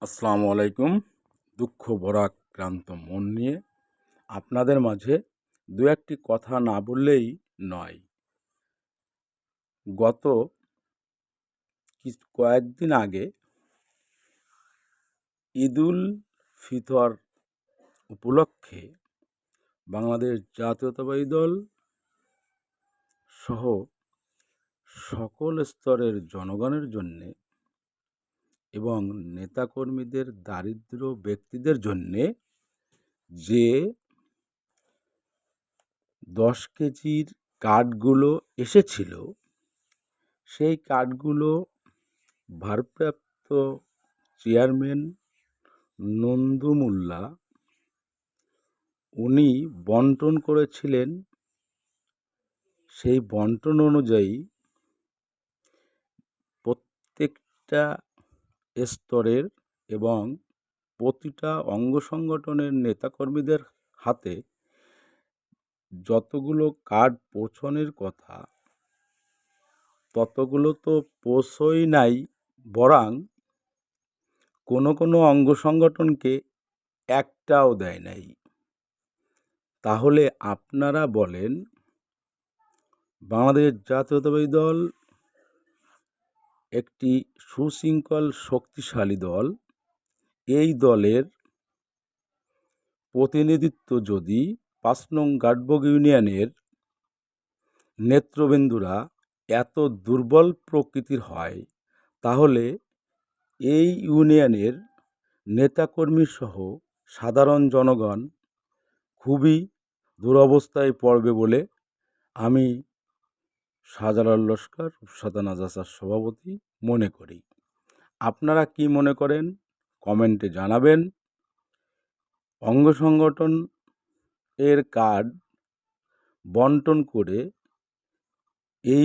আসসালামু আলাইকুম। দুঃখ ভরাক্রান্ত মন নিয়ে আপনাদের মাঝে দু একটি কথা না বললেই নয়। গত কয়েকদিন আগে ঈদুল ফিতর উপলক্ষে বাংলাদেশ জাতীয়তাবাদী দল সহ সকল স্তরের জনগণের জন্যে এবং নেতাকর্মীদের, দারিদ্র ব্যক্তিদের জন্যে যে 10 কেজির কার্ডগুলো এসেছিল, সেই কার্ডগুলো ভারপ্রাপ্ত চেয়ারম্যান নন্দু মোল্লা উনি বন্টন করেছিলেন। সেই বন্টন অনুযায়ী প্রত্যেকটা স্তরের এবং প্রতিটা অঙ্গ সংগঠনের নেতাকর্মীদের হাতে যতগুলো কার্ড পৌঁছানোর কথা ততগুলো তো পৌঁছই নাই, বরং কোনো কোনো অঙ্গ সংগঠনকে একটাও দেয় নাই। তাহলে আপনারা বলেন, বাংলাদেশ জাতীয়তাবাদী দল একটি সুশৃঙ্খল শক্তিশালী দল। এই দলের প্রতিনিধিত্ব যদি 5 নং গাটবগ ইউনিয়নের নেতৃবৃন্দরা এত দুর্বল প্রকৃতির হয়, তাহলে এই ইউনিয়নের নেতাকর্মী সহ সাধারণ জনগণ খুবই দুরবস্থায় পড়বে বলে আমি শাহজালাল লস্কর, রূপসা থানা জাসার সভাপতি মনে করি। আপনারা কি মনে করেন কমেন্টে জানাবেন। অঙ্গ সংগঠন এর কার্ড বন্টন করে এই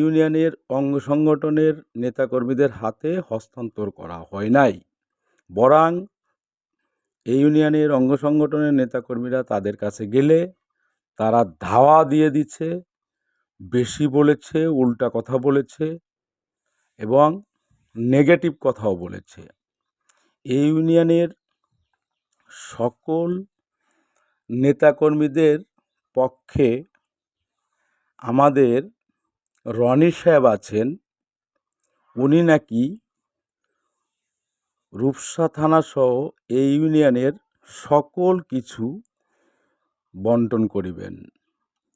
ইউনিয়নের অঙ্গ সংগঠনের নেতাকর্মীদের হাতে হস্তান্তর করা হয় নাই, বরং এই ইউনিয়নের অঙ্গ সংগঠনের নেতাকর্মীরা তাদের কাছে গেলে তারা ধাওয়া দিয়ে দিচ্ছে, বেশি বলেছে, উল্টা কথা বলেছে এবং নেগেটিভ কথাও বলেছে। এই ইউনিয়নের সকল নেতাকর্মীদের পক্ষে আমাদের রনি সাহেব আছেন, উনি নাকি রূপসা থানাসহ এই ইউনিয়নের সকল কিছু বন্টন করিবেন,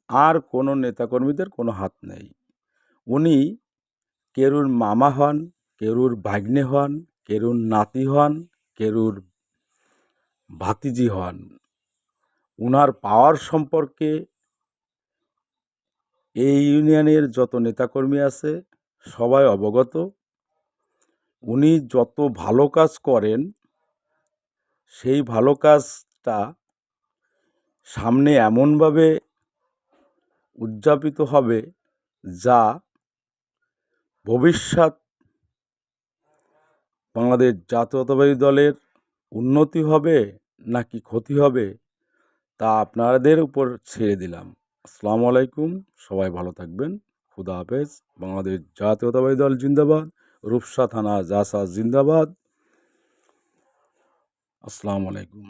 আর কোনো নেতাকর্মীদের কোনো হাত নেই। উনি কেরুর মামা হন, কেরুর ভাগ্নে হন, কেরুর নাতি হন, কেরুর ভাতিজি হন। উনার পাওয়ার সম্পর্কে এই ইউনিয়নের যত নেতাকর্মী আছে সবাই অবগত। উনি যত ভালো কাজ করেন, সেই ভালো কাজটা সামনে এমনভাবে উদযাপিত হবে যা ভবিষ্যৎ বাংলাদেশ জাতীয়তাবাদী দলের উন্নতি হবে নাকি ক্ষতি হবে তা আপনাদের উপর ছেড়ে দিলাম। আসসালামু আলাইকুম, সবাই ভালো থাকবেন। খুদা হাফেজ। বাংলাদেশ জাতীয়তাবাদী দল জিন্দাবাদ, রূপসা থানা জাসা জিন্দাবাদ। আসসালামু আলাইকুম।